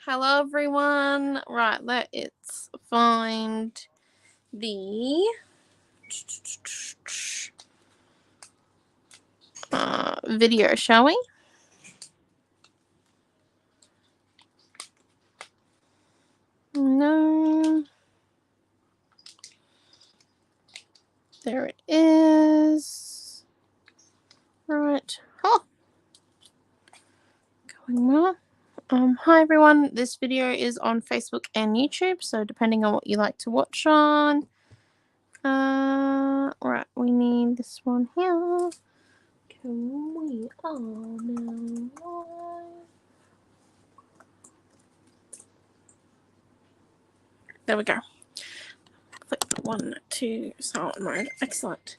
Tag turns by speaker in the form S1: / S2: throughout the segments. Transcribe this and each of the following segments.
S1: Hello everyone. Right, let's find the video, shall we? No. There it is. Right. Oh. Going well. Hi everyone. This video is on Facebook and YouTube, so depending on what you like to watch on. Right, we need this one here. We are now live. There we go. Click 1, 2, silent mode. Excellent.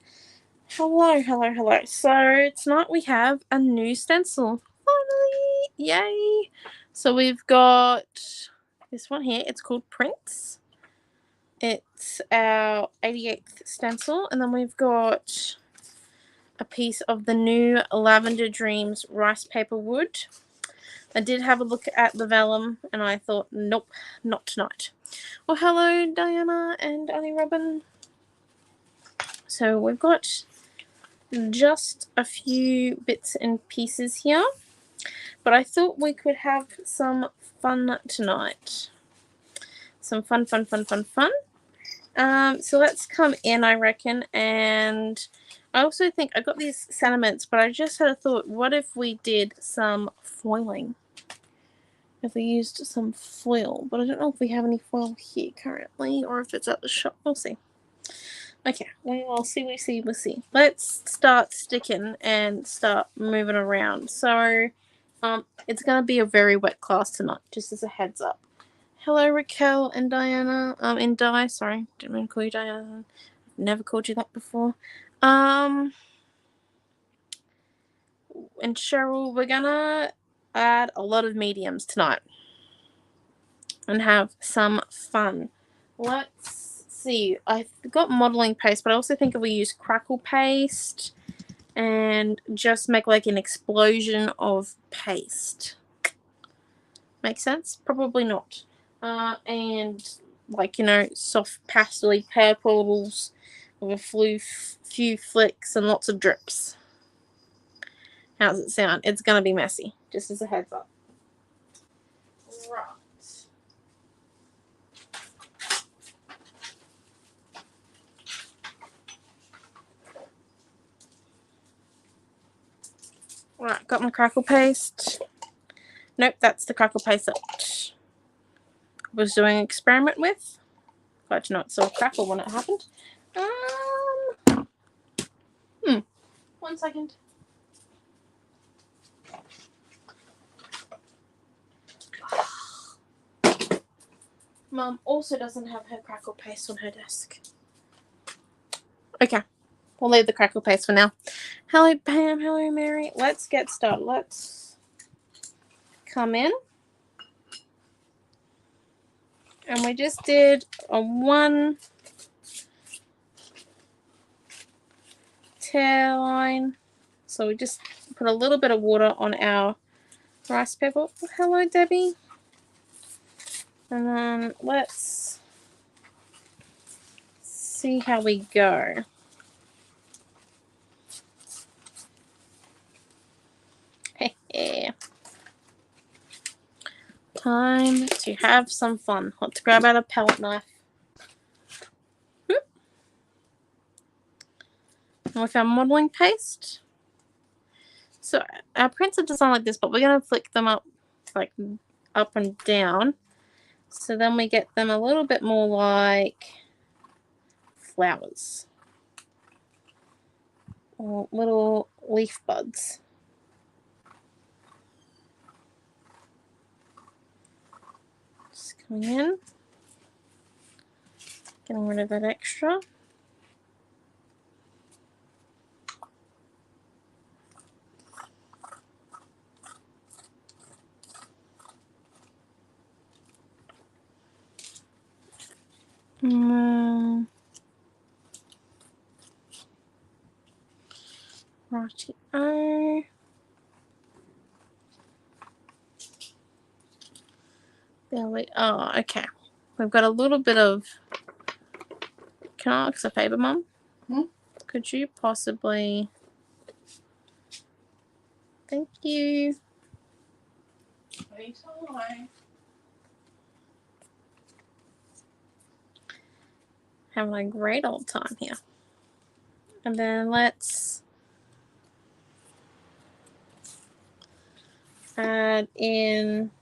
S1: Hello. So tonight we have a new stencil. Finally! Yay! So we've got this one here. It's called Prince. It's our 88th stencil. And then we've got a piece of the new Lavender Dreams rice paper wood. I did have a look at the vellum and I thought, nope, not tonight. Well, hello Diana and Annie Robin. So we've got just a few bits and pieces here, but I thought we could have some fun tonight. Some fun. So let's come in, I reckon, and I also think I got these sentiments, but I just had a thought, what if we did some foiling? If we used some foil, but I don't know if we have any foil here currently, or if it's at the shop. We'll see. Okay, we'll see. Let's start sticking and start moving around. So, it's going to be a very wet class tonight, just as a heads up. Hello, Raquel and Diana. And Di, sorry, didn't mean to call you Diana. Never called you that before. And Cheryl, we're gonna add a lot of mediums tonight and have some fun. Let's see. I've got modeling paste, but I also think if we use crackle paste and just make like an explosion of paste. Make sense? Probably not. And like, you know, soft pastely purples with a few flicks and lots of drips. How's it sound? It's going to be messy, just as a heads up. Right. Right, got my crackle paste. Nope, that's the crackle paste that I was doing an experiment with. Glad to know it saw crackle when it happened. 1 second. Mum also doesn't have her crackle paste on her desk. Okay, we'll leave the crackle paste for now. Hello Pam, hello Mary. Let's get started. Let's come in. And we just did a 1 tear line. So we just put a little bit of water on our rice paper. Oh, hello Debbie. And then let's see how we go. Time to have some fun. Let's grab out a palette knife. And with our modeling paste. So our prints are designed like this, but we're going to flick them up, like up and down. So then we get them a little bit more like flowers. Or little leaf buds. Just coming in. Getting rid of that extra. Righty-o. There we are. Oh, okay. We've got a little bit of. Can I ask a favour, Mum? Could you possibly. Thank you. Having a great old time here. And then let's add in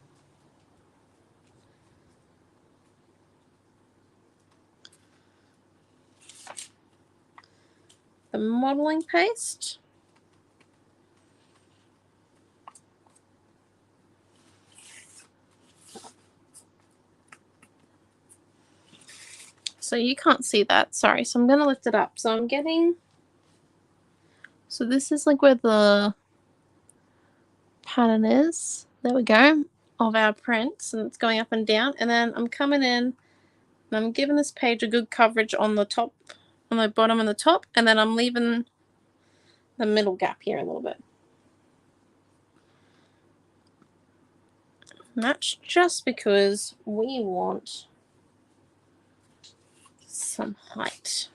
S1: the modeling paste. So you can't see that, sorry. So I'm going to lift it up. So I'm getting, so this is like where the pattern is. There we go, of our prints, and it's going up and down. And then I'm coming in and I'm giving this page a good coverage on the top, on the bottom and the top, and then I'm leaving the middle gap here a little bit. And that's just because we want some height.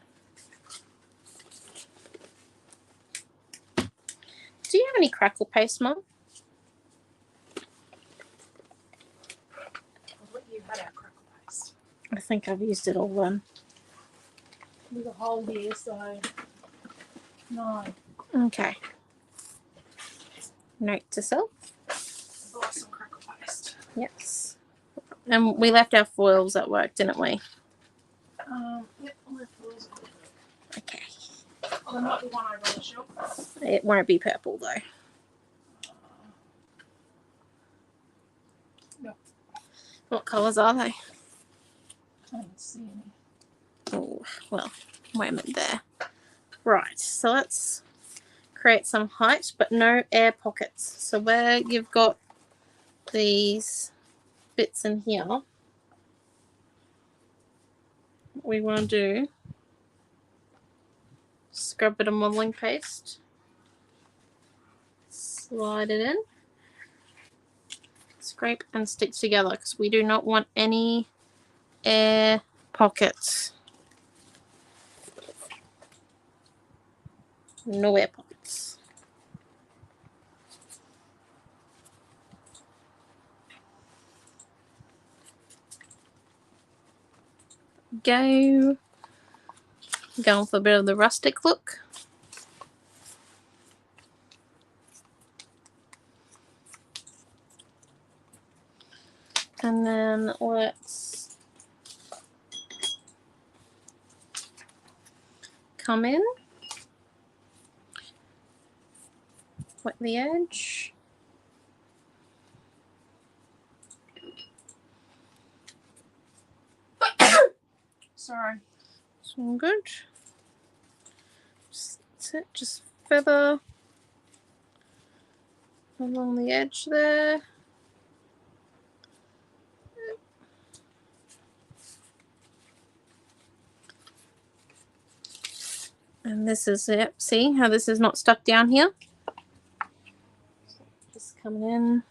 S1: Do you have any crackle paste, Mum?
S2: You had our crackle paste.
S1: I think I've used it all then.
S2: There's a hole here, so no.
S1: Okay. Note to self.
S2: Buy some crackle paste.
S1: Yes. And we left our foils at work, didn't we?
S2: Yep, I left those.
S1: Okay.
S2: Oh, there might be one over on the shelf.
S1: It won't be purple though.
S2: No.
S1: What colours are they?
S2: I don't see any.
S1: Oh, well, wait a minute there. Right, so let's create some height, but no air pockets. So where you've got these bits in here, what we want to do, scrub a bit of modeling paste, slide it in, scrape and stick together because we do not want any air pockets. No air pockets. Going for a bit of the rustic look. And then let's come in, wet the edge.
S2: Sorry.
S1: It's all good. Just feather along the edge there. And this is it. See how this is not stuck down here? Just coming in.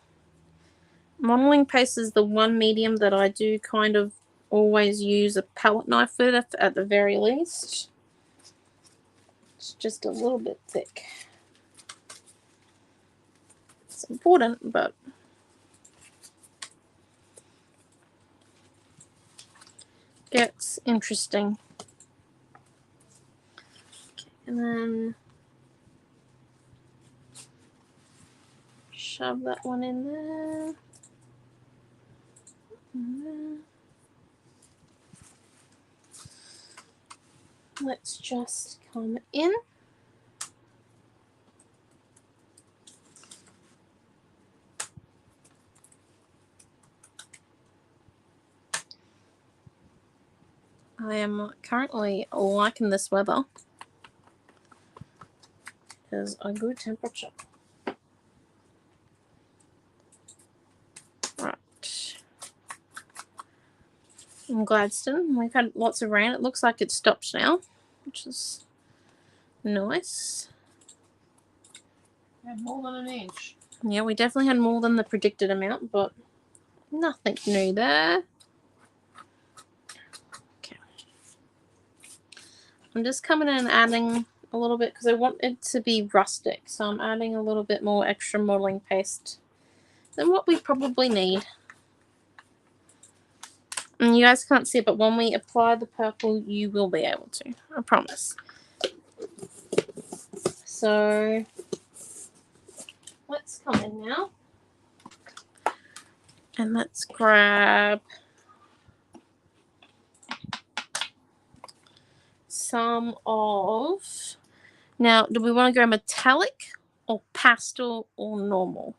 S1: Modeling paste is the one medium that I do kind of always use a palette knife with at the very least. It's just a little bit thick. It's important, but gets interesting. Okay, and then shove that one in there. And there. Let's just come in. I am currently liking this weather. It is a good temperature. Right. In Gladstone, we've had lots of rain. It looks like it's stopped now, which is nice.
S2: We had more than an inch.
S1: Yeah, we definitely had more than the predicted amount, but Nothing new there. Okay. I'm just coming in and adding a little bit because I want it to be rustic. So I'm adding a little bit more extra modeling paste than what we probably need. And you guys can't see it, but when we apply the purple, you will be able to. I promise. So let's come in now. And let's grab some of... Now, do we want to go metallic or pastel or normal?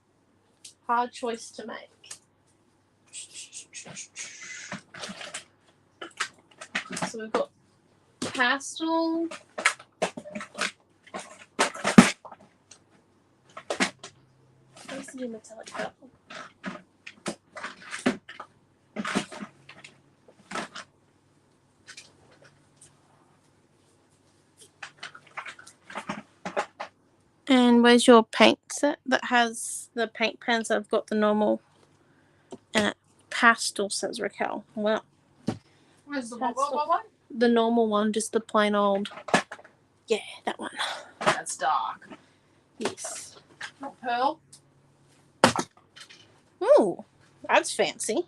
S1: Hard choice to make. So we've got pastel. Let's do metallic purple. And where's your paint set that has the paint pens? I've got the normal and pastel, says Raquel. Well,
S2: Where's the what?
S1: the normal one, just the plain old. Yeah, that one.
S2: That's dark.
S1: Yes.
S2: Not pearl.
S1: Ooh, that's fancy.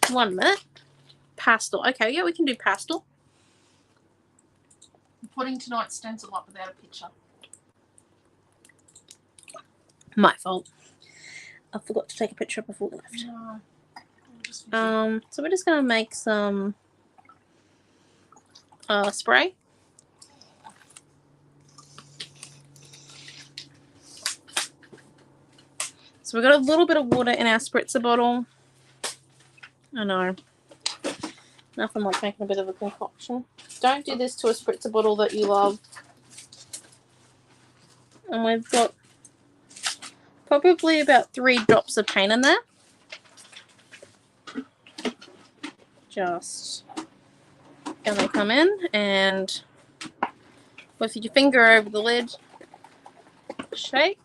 S1: 1 minute. Pastel. Okay, yeah, we can do pastel.
S2: I'm putting tonight's stencil up without a picture.
S1: My fault. I forgot to take a picture before we left.
S2: No.
S1: So we're just gonna make some spray. So we've got a little bit of water in our spritzer bottle. I know. Nothing like making a bit of a concoction. Don't do this to a spritzer bottle that you love. And we've got probably about 3 drops of paint in there. Just gonna come in and with your finger over the lid, shake.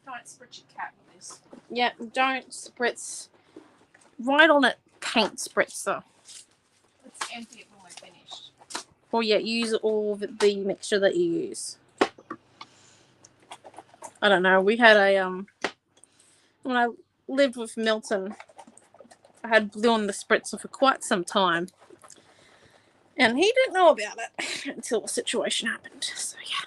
S2: Don't spritz your cat with this.
S1: Yeah, don't spritz right on it. Paint spritzer.
S2: Let's empty it when we're finished.
S1: Or yeah, use all of the mixture that you use. I don't know. We had a when I lived with Milton, I had blue on the spritzer for quite some time, and he didn't know about it until the situation happened. So yeah,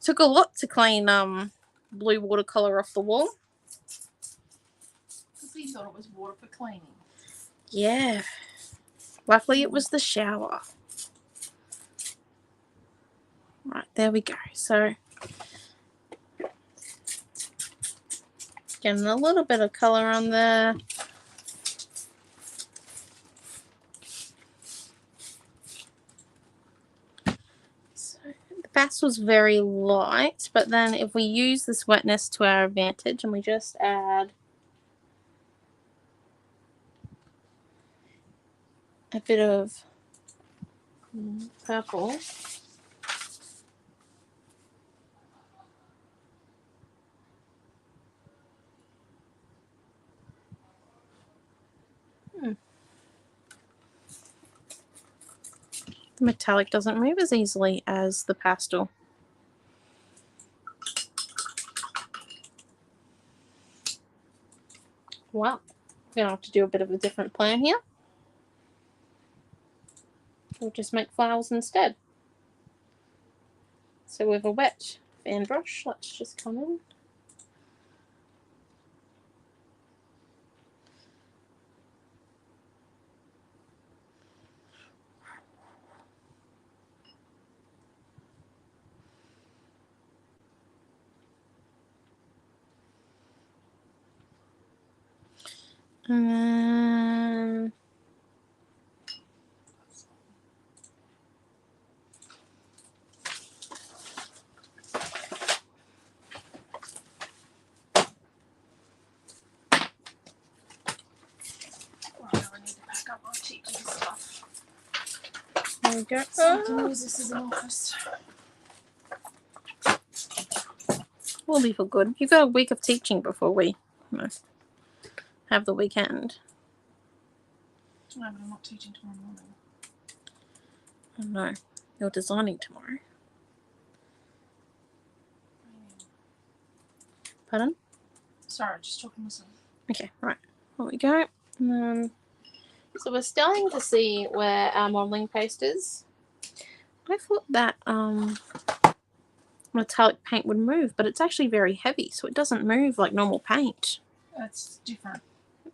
S1: took a lot to clean blue watercolor off the wall.
S2: Because he thought it was water for cleaning.
S1: Yeah. Luckily, it was the shower. Right, there we go. So, getting a little bit of color on there. So, the pastel's very light, but then if we use this wetness to our advantage and we just add a bit of purple. The metallic doesn't move as easily as the pastel. Well, we're going to have to do a bit of a different plan here. We'll just make flowers instead. So with a wet fan brush, let's just come in. There we go.
S2: So I can use this as an office.
S1: We'll be for good. You've got a week of teaching before we have the weekend.
S2: No, but I'm not teaching tomorrow morning.
S1: Oh no, you're designing tomorrow. Pardon?
S2: Sorry, just talking to myself.
S1: Okay, right. There we go. So we're starting to see where our modelling paste is. I thought that metallic paint would move, but it's actually very heavy, so it doesn't move like normal paint.
S2: That's different.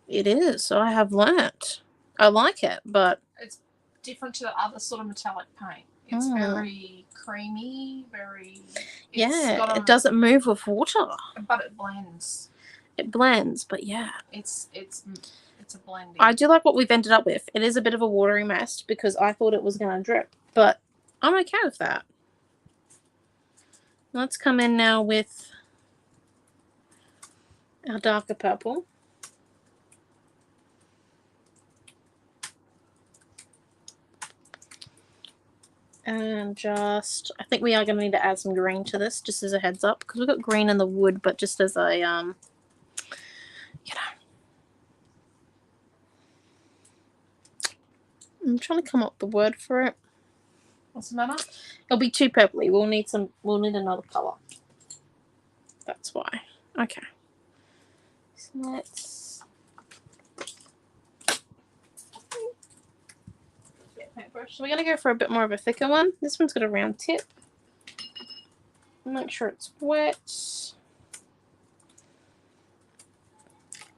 S1: It is, so I have learnt. I like it, but...
S2: It's different to the other sort of metallic paint. It's very creamy, very...
S1: It doesn't move with water.
S2: But it blends.
S1: It blends, but yeah.
S2: It's a blending.
S1: I do like what we've ended up with. It is a bit of a watery mess because I thought it was going to drip, but I'm okay with that. Let's come in now with our darker purple. And just, I think we are going to need to add some green to this, just as a heads up, because we've got green in the wood, but just as a, you know. I'm trying to come up with the word for it.
S2: What's the matter?
S1: It'll be too purpley. We'll need another colour. That's why. Okay. So let's get a paintbrush. So we're going to go for a bit more of a thicker one. This one's got a round tip. Make sure it's wet.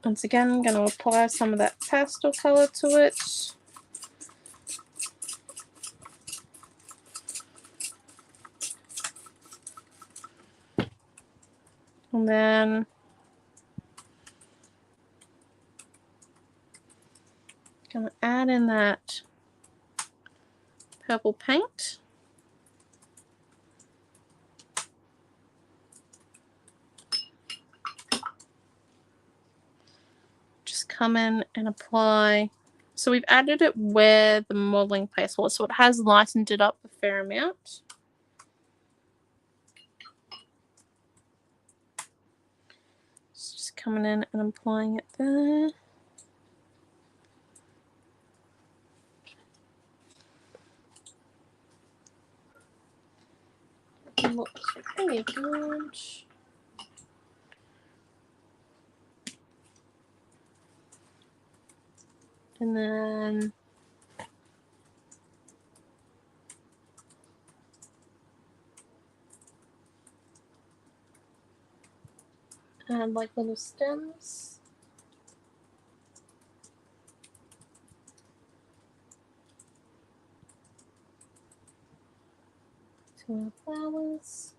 S1: Once again, I'm going to apply some of that pastel colour to it. And then going to add in that purple paint. Just come in and apply. So we've added it where the modelling paste was, so it has lightened it up a fair amount. Just coming in and applying it there. Looks pretty good. And then add like little stems. To our flowers.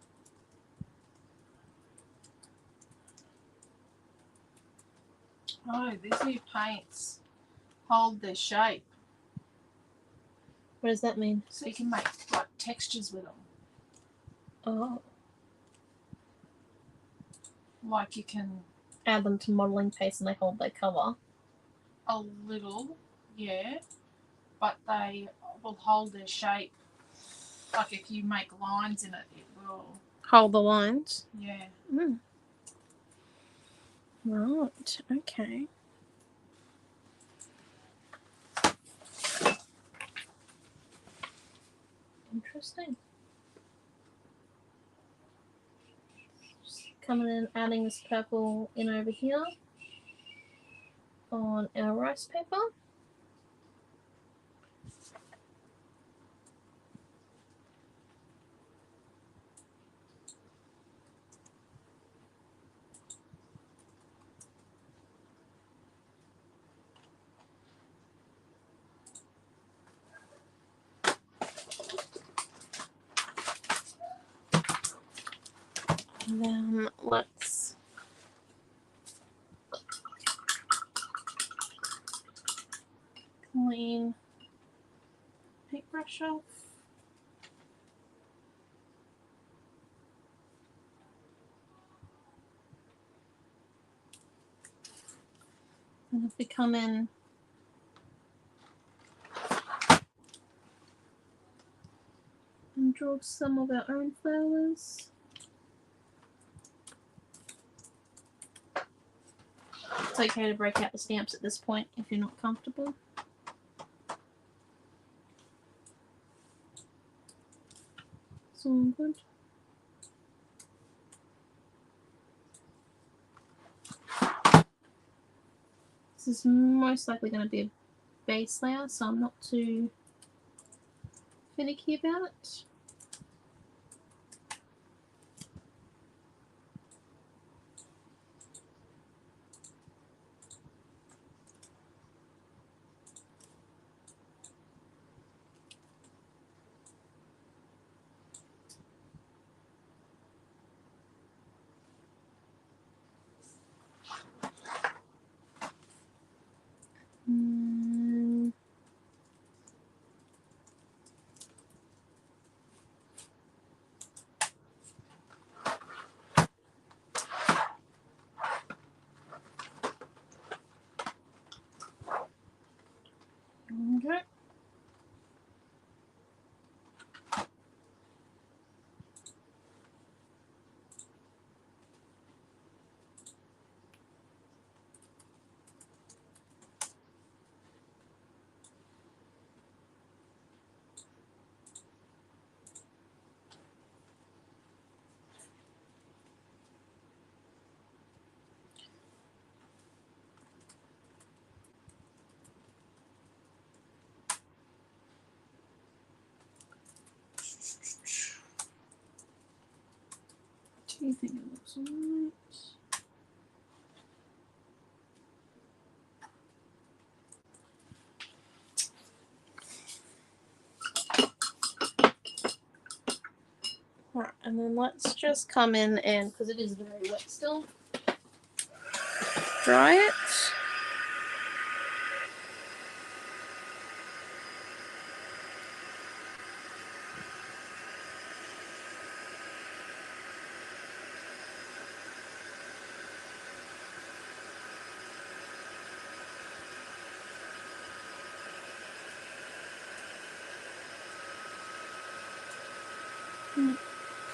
S2: Oh, these new paints hold their shape.
S1: What does that mean?
S2: So you can make like textures with them.
S1: Oh.
S2: Like you can
S1: Add them to modelling paste and they hold their colour.
S2: a little, yeah, but they will hold their shape. Like if you make lines in it, it will
S1: hold the lines.
S2: Yeah.
S1: Right. Okay. Interesting. Just coming in, adding this purple in over here on our rice paper. And then let's clean paintbrush off. And if we come in and draw some of our own flowers. it's okay to break out the stamps at this point if you're not comfortable. It's all good. This is most likely going to be a base layer, so I'm not too finicky about it. Okay. Do you think it looks alright? Alright, and then let's just come in and, because it is very wet still, dry it.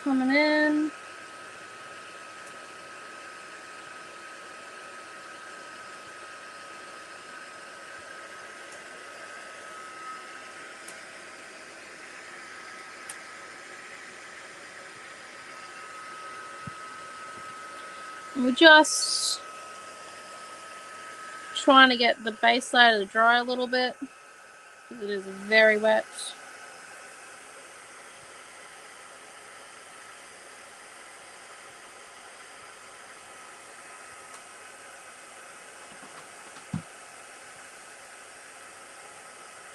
S1: Coming in. We're just trying to get the base layer to dry a little bit because it is very wet.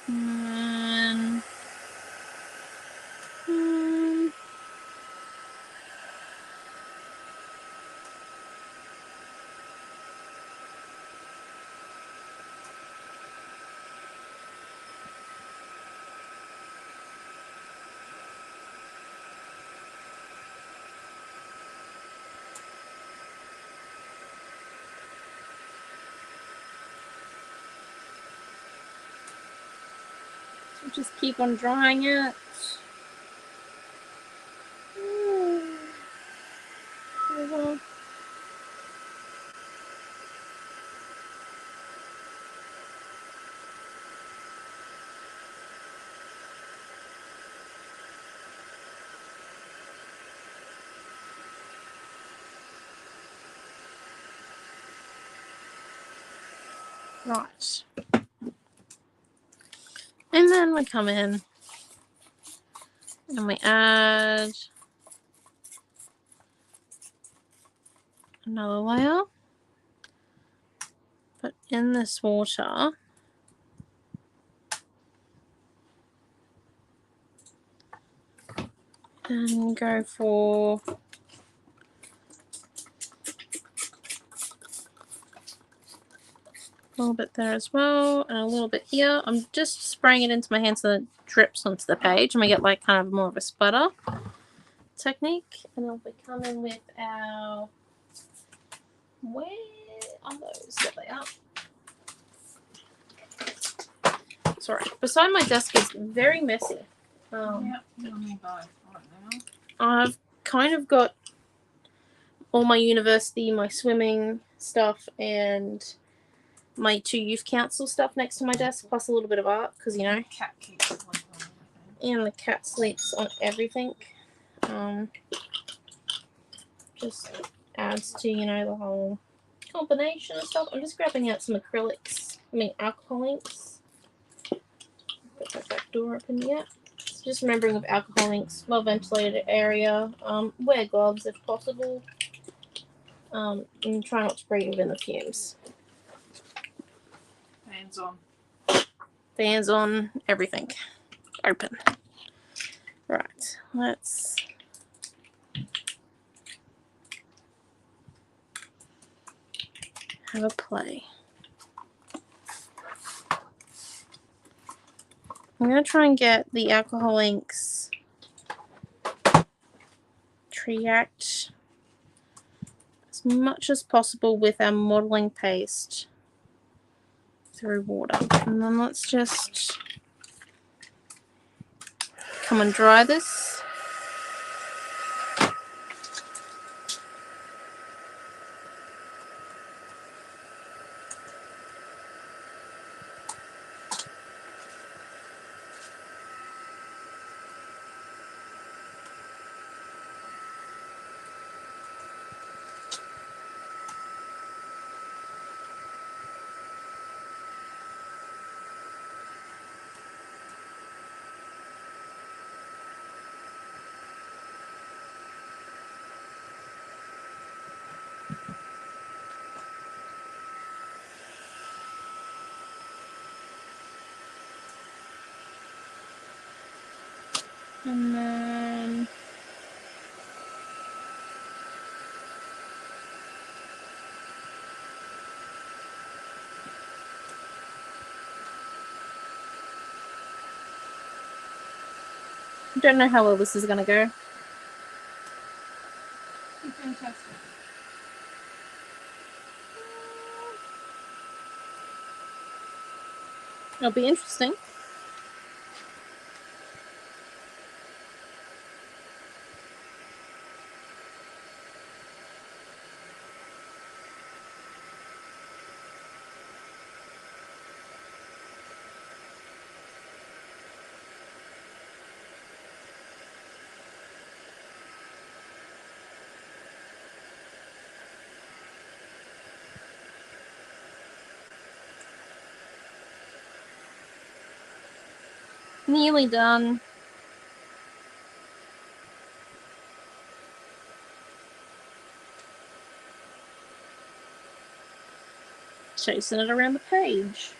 S1: And, so just keep on drying it. Right. And then we come in and we add another layer, but in this water, and go for a little bit there as well, and a little bit here. I'm just spraying it into my hand so that it drips onto the page, and we get like kind of more of a sputter technique. And then we come in with our, where are those? There they are. Sorry, beside my desk is very messy.
S2: Yeah, you and me both right now.
S1: I've kind of got all my university, my swimming stuff, and my 2 youth council stuff next to my desk, plus a little bit of art, because, you know.
S2: Cat keeps sleeping on everything.
S1: And the cat sleeps on everything. Just adds to, you know, the whole combination of stuff. I'm just grabbing out some acrylics. Alcohol inks. Got that back door open yet. So just remembering with alcohol inks, well ventilated area. Wear gloves if possible. And try not to breathe in the fumes.
S2: Hands on.
S1: Fans on, everything. Open. Right, let's have a play. I'm going to try and get the alcohol inks to react as much as possible with our modeling paste through water. And then let's just come and dry this. And then I don't know how well this is going to go.
S2: Fantastic.
S1: It'll be interesting. Nearly done. Chasing it around the page.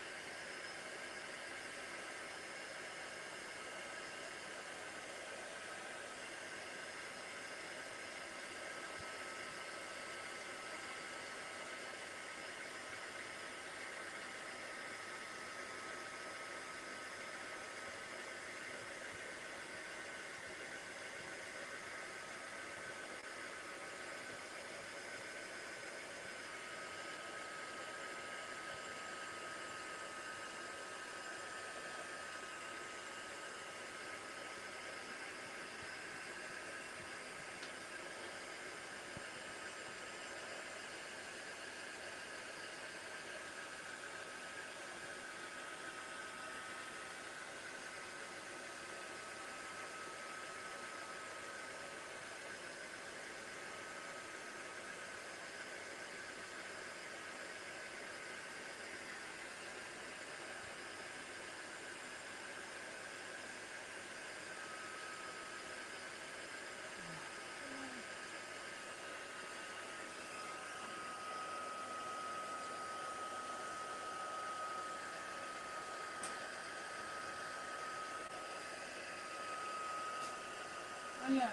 S2: Oh yeah.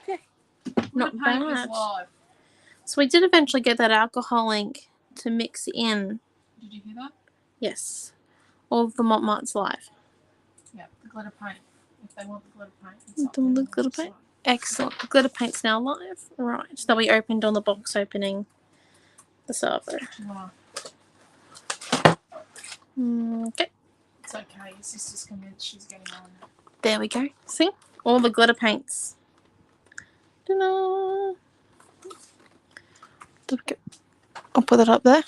S1: Okay. Not
S2: Paint is
S1: bad.
S2: live.
S1: So we did eventually get that alcohol ink to mix in.
S2: Did you hear that?
S1: Yes. All of the Montmart's live.
S2: Yeah, the glitter paint. If they want the glitter paint.
S1: The glitter paint. Excellent. The glitter paint's now live. Right. So that we opened on the box opening the servo. Okay.
S2: It's okay. Your sister's convinced she's getting on.
S1: There we go. See? All the glitter paints. Ta-da. I'll put it up there.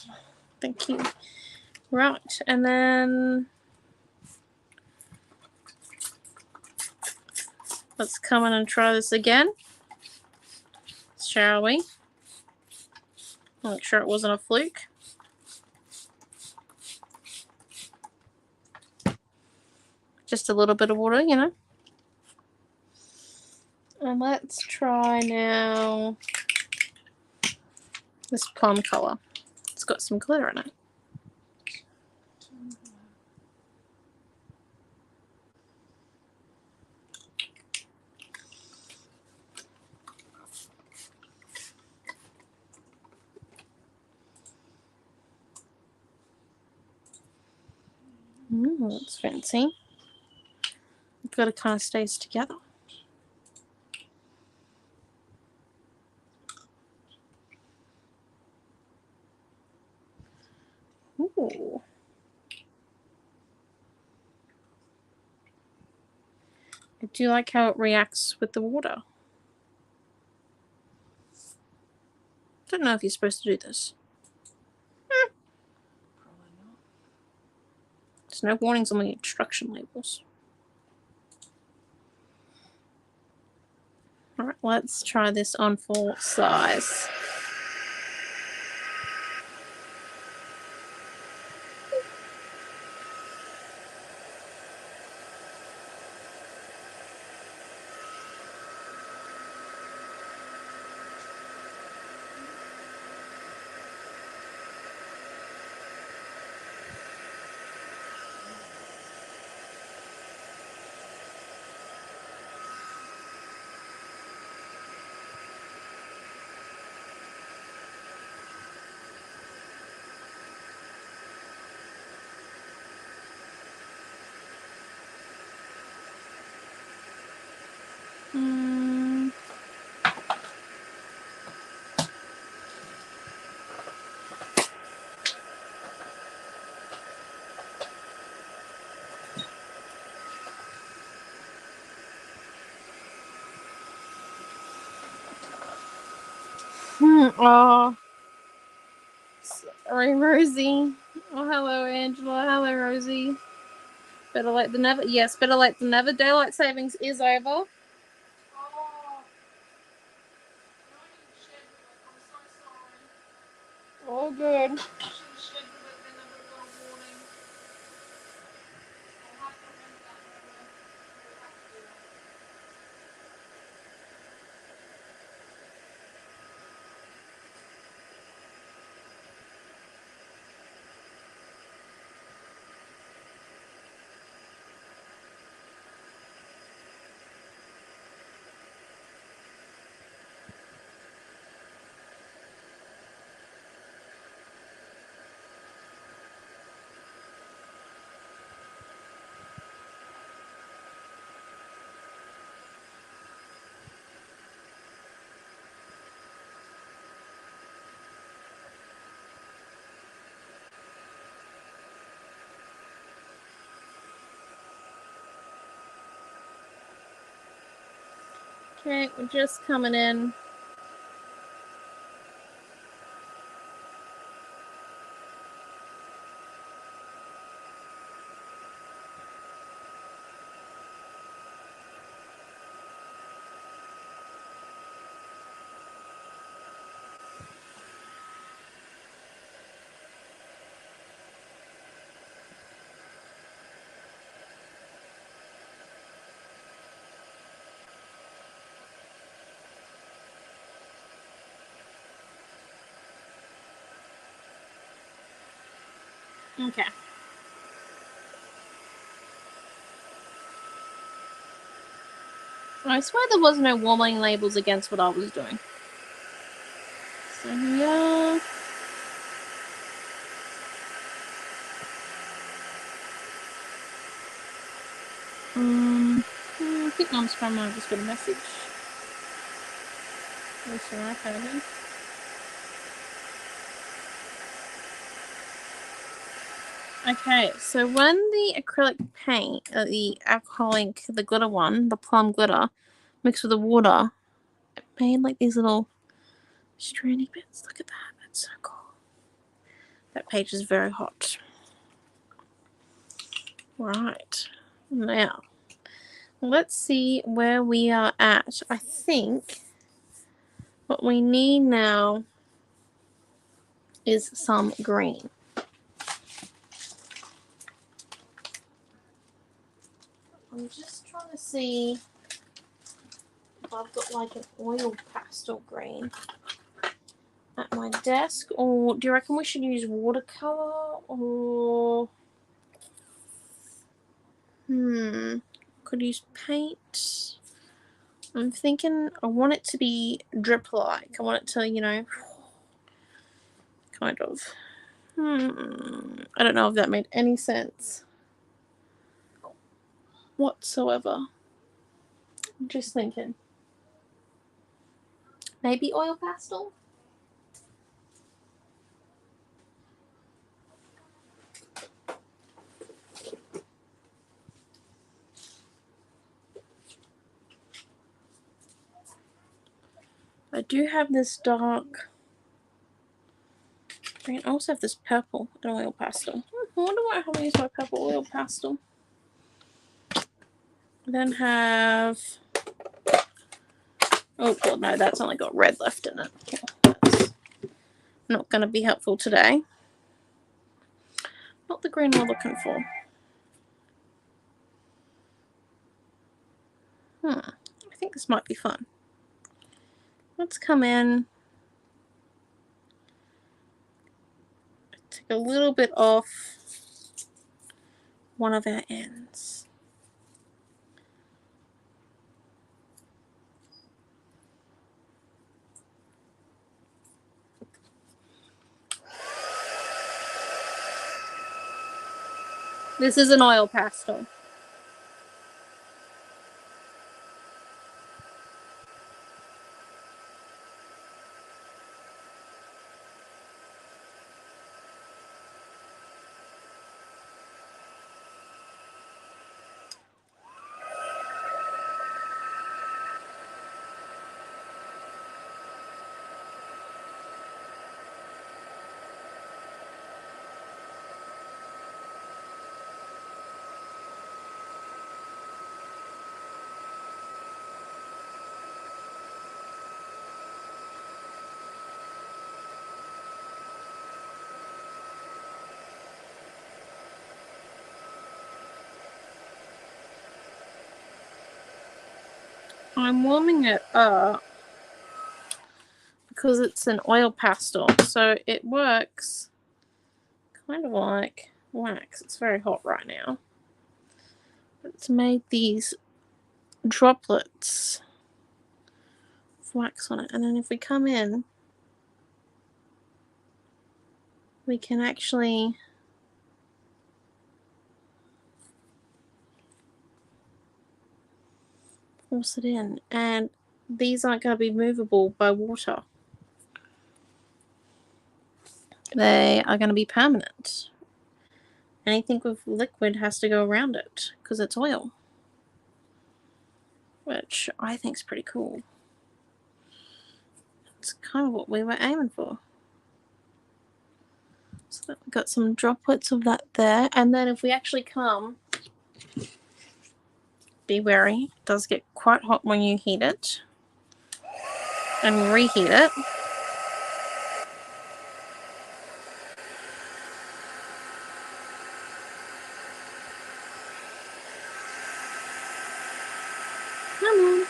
S1: Thank you. Right, and then let's come in and try this again, shall we? Make sure it wasn't a fluke. Just a little bit of water, you know. And let's try now this plum colour. It's got some glitter in it. That's fancy. I've got to kind of stays together. Ooh. I do like how it reacts with the water. Don't know if you're supposed to do this.
S2: Probably not.
S1: There's no warnings on the instruction labels. Alright, let's try this on full size. Oh, sorry, Rosie. Oh, hello, Angela. Hello, Rosie. Better late than never. Yes, better late than never. Daylight savings is over.
S2: Oh, no, you scheduled it. I'm so sorry.
S1: All good.
S2: You should have scheduled it, then I would have got a warning. I'll have to remember that. We'll have to do that.
S1: Okay, we're just coming in. Okay. I swear there was no warning labels against what I was doing. So yeah. I think Mom's phone might have just got a message. Where's your iPad again? Okay, so when the acrylic paint, the alcoholic, the glitter one, the plum glitter, mixed with the water, it made like these little strandy bits. Look at that. That's so cool. That page is very hot. Right. Now, let's see where we are at. I think what we need now is some green. I'm just trying to see if I've got like an oil pastel green at my desk, or do you reckon we should use watercolor, or could use paint? I'm thinking I want it to be drip like. I want it to, you know, kind of. I don't know if that made any sense whatsoever. I'm just thinking. Maybe oil pastel? I do have this dark green. I also have this purple and oil pastel. I wonder what I use my purple oil pastel. Then have, oh god no, that's only got red left in it. That's not going to be helpful today. Not the green we're looking for. I think this might be fun. Let's come in, take a little bit off one of our ends. This is an oil pastel. I'm warming it up because it's an oil pastel, so it works kind of like wax. It's very hot right now. It's made these droplets of wax on it, and then if we come in, we can actually force it in, and these aren't going to be movable by water. They are going to be permanent. Anything with liquid has to go around it because it's oil, which I think is pretty cool. It's kind of what we were aiming for. So we've got some droplets of that there, and then if we actually come, be wary, it does get quite hot when you heat it and reheat it. Come on.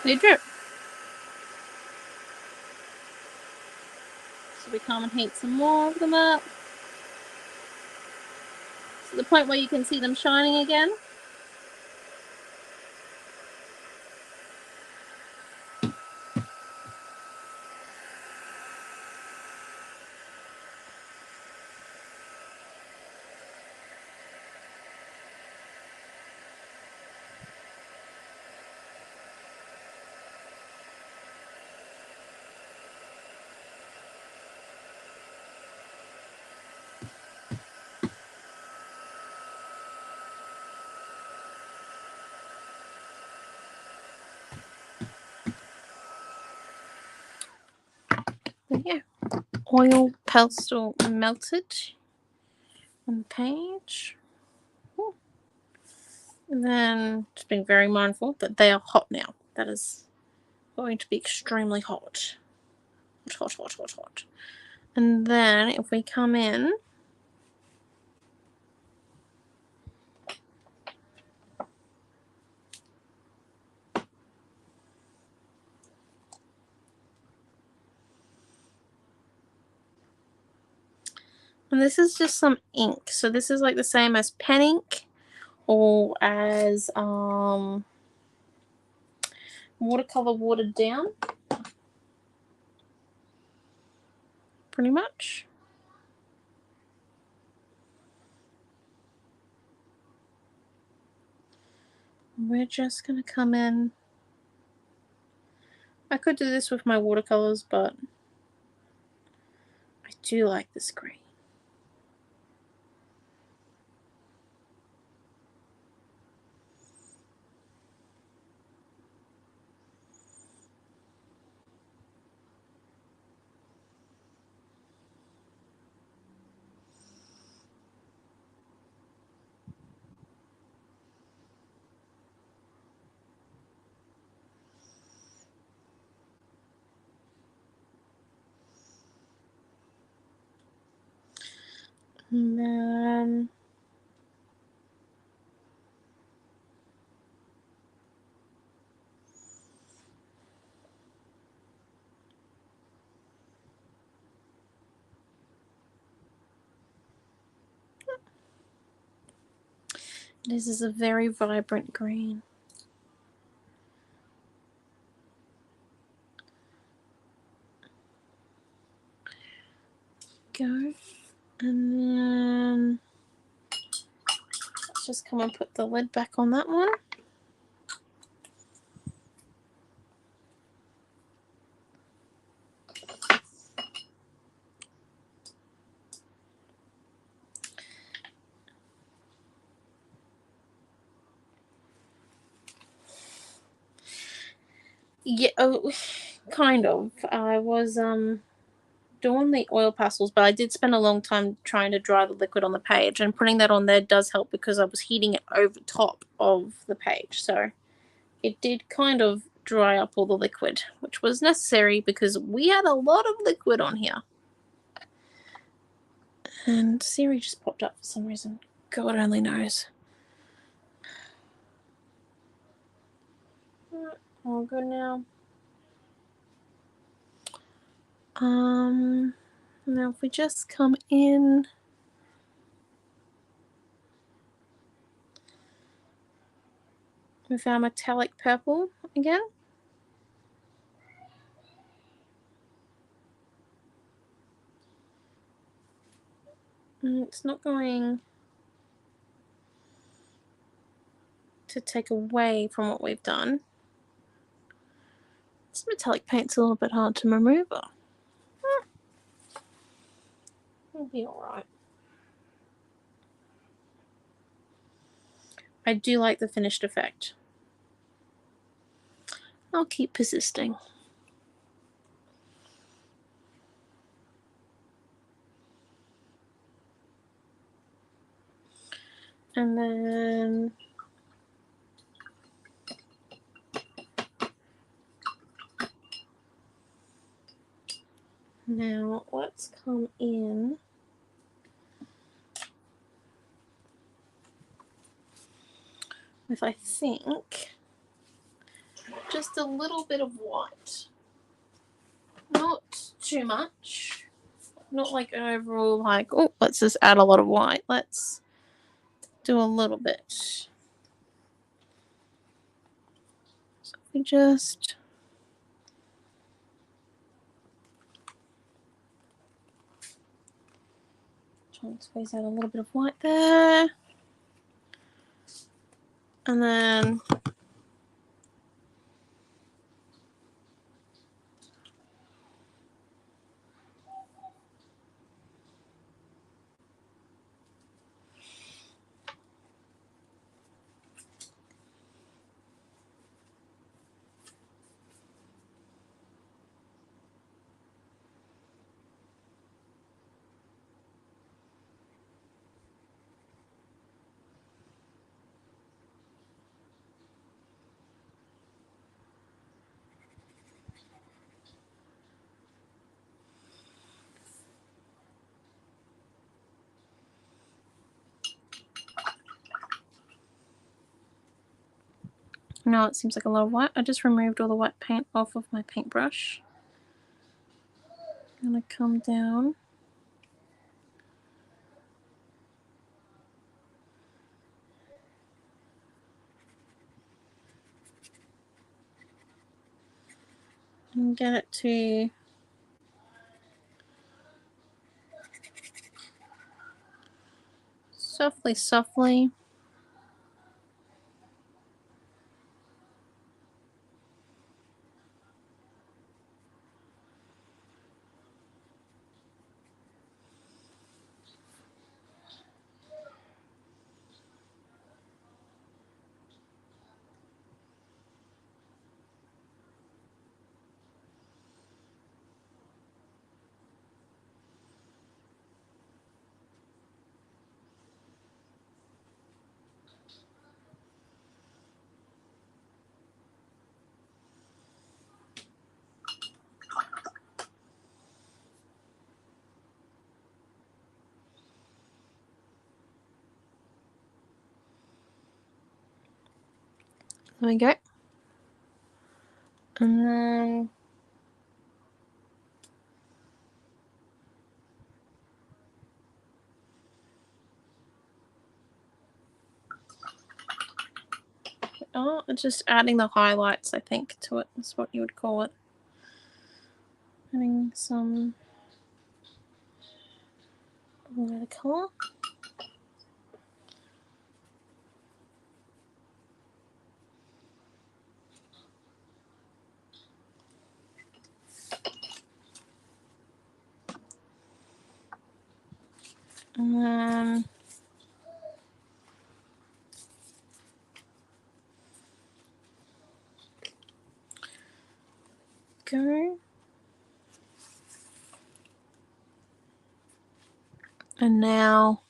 S1: They drip. So we come and heat some more of them up to the point where you can see them shining again. oil pastel melted on the page. Ooh. And then just being very mindful that they are hot now. That is going to be extremely hot. Hot, hot, hot, hot. And then if we come in, and this is just some ink. So this is like the same as pen ink or as watercolor watered down, pretty much. We're just going to come in. I could do this with my watercolors, but I do like this green. And then this is a very vibrant green. Go. And then let's just come and put the lid back on that one. Yeah, oh, kind of. I was doing the oil pastels, but I did spend a long time trying to dry the liquid on the page, and putting that on there does help because I was heating it over top of the page, so it did kind of dry up all the liquid, which was necessary because we had a lot of liquid on here. And Siri just popped up for some reason. God only knows. All good now. Now if we just come in with our metallic purple again. It's not going to take away from what we've done. This metallic paint's a little bit hard to remove. It'll be alright. I do like the finished effect. I'll keep persisting. And then now let's come in with, I think, just a little bit of white. Not too much. Not like overall like, oh, let's just add a lot of white. Let's do a little bit. So we just try and squeeze out a little bit of white there. And then Now it seems like a lot of white. I just removed all the white paint off of my paintbrush. I'm going to come down. And get it to softly. There we go. And then just adding the highlights, I think, to it is what you would call it. Adding some watercolor. And then go. And now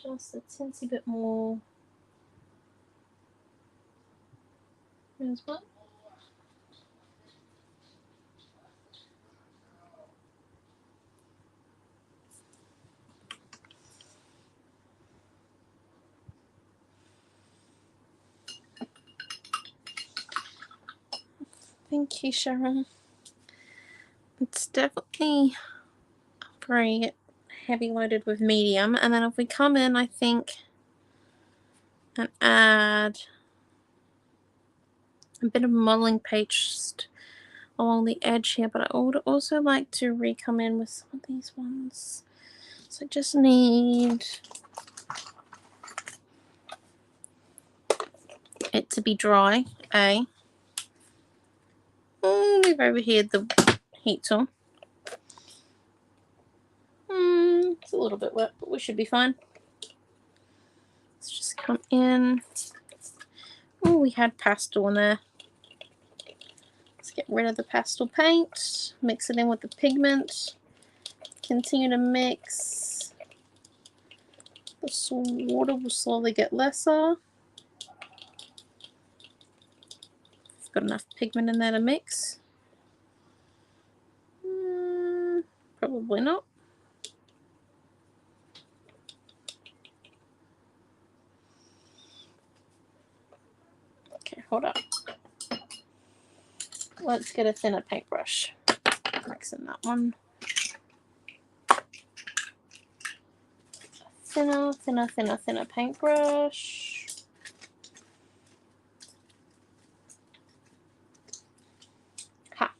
S1: just a teensy bit more. There's one. Thank you, Sharon. It's definitely very heavy loaded with medium. And then if we come in, I think, and add a bit of modeling paste along the edge here, but I would also like to re-come in with some of these ones. So I just need it to be dry, we've overheated the heat tool. It's a little bit wet, but we should be fine. Let's just come in. Oh, we had pastel in there. Let's get rid of the pastel paint, mix it in with the pigment, continue to mix. The water will slowly get lesser. Got enough pigment in there to mix? Probably not. Okay, hold up. Let's get a thinner paintbrush. Mix in that one. Thinner paintbrush. Ha.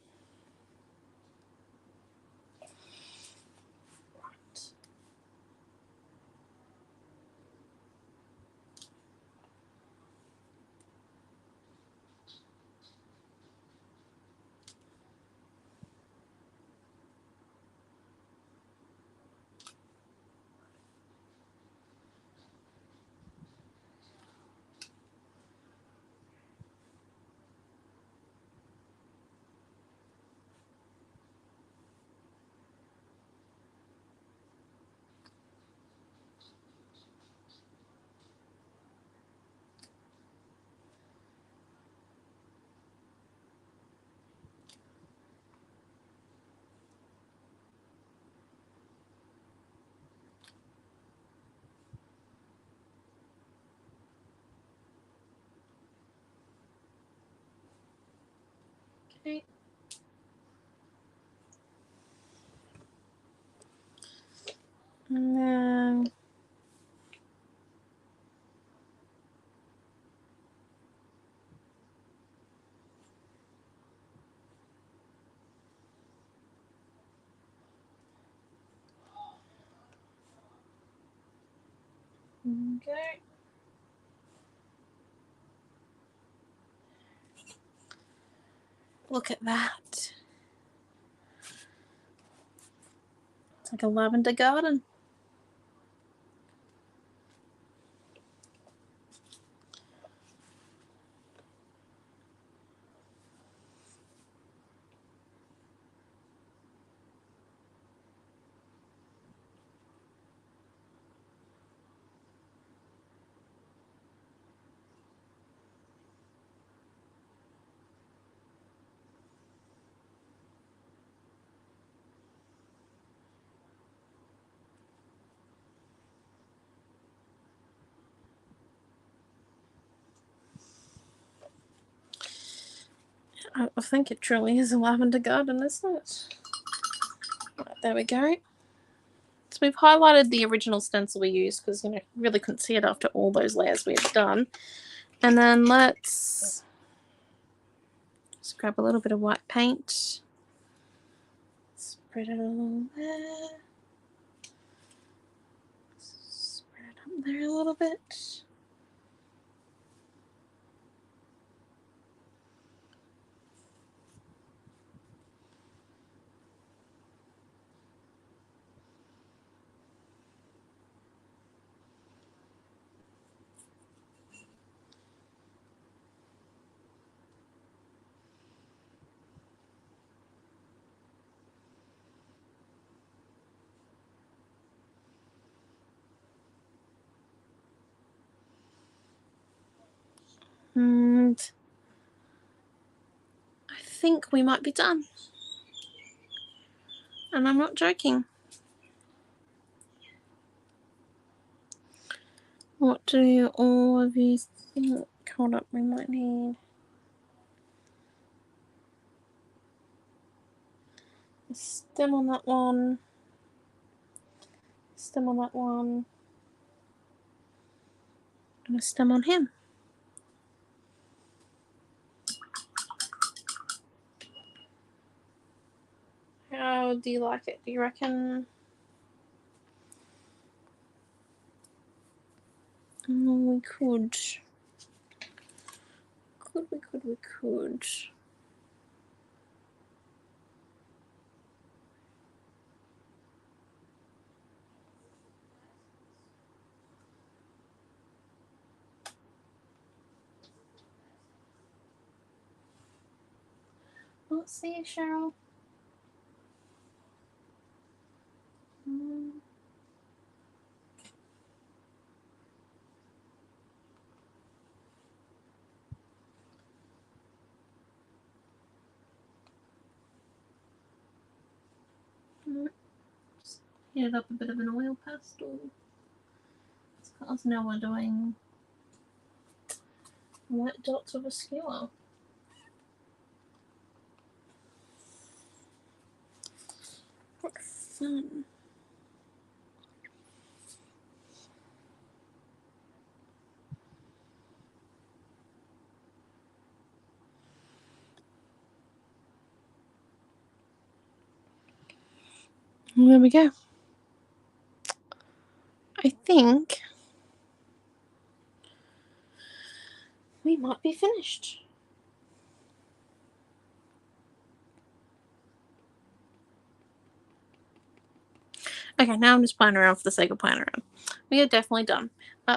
S1: Okay. And then okay. Look at that. It's like a lavender garden. I think it truly is a lavender garden, isn't it? Right, there we go. So we've highlighted the original stencil we used because, you know, really couldn't see it after all those layers we had done. And then let's just grab a little bit of white paint. Spread it all there. Spread it up there a little bit. And I think we might be done. And I'm not joking. What do all of you think? Hold up, we might need a stem on that one, stem on that one, and a stem on him. How do you like it? Do you reckon? Oh, we could. We could. Let's see, Cheryl. Just heat up a bit of an oil pastel. Because now we're doing white dots with a skewer. What fun. There we go. I think we might be finished. Okay, now I'm just playing around for the sake of playing around. We are definitely done.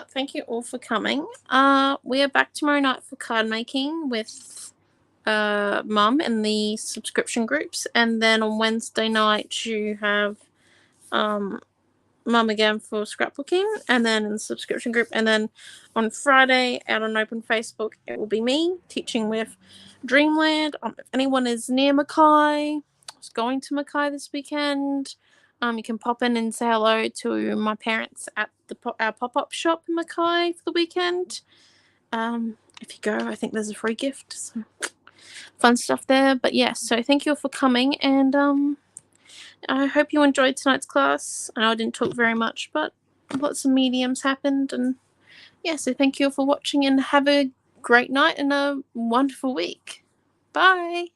S1: Thank you all for coming. We are back tomorrow night for card making with Mum in the subscription groups, and then on Wednesday night you have Mum again for scrapbooking, and then in the subscription group, and then on Friday out on open Facebook it will be me teaching with Dreamland. If anyone is near Mackay, I was going to Mackay this weekend. You can pop in and say hello to my parents at our pop-up shop in Mackay for the weekend. If you go, I think there's a free gift. So fun stuff there. But yeah, so thank you all for coming, and I hope you enjoyed tonight's class. I know I didn't talk very much, but lots of mediums happened, and yeah, so thank you all for watching, and have a great night and a wonderful week. Bye.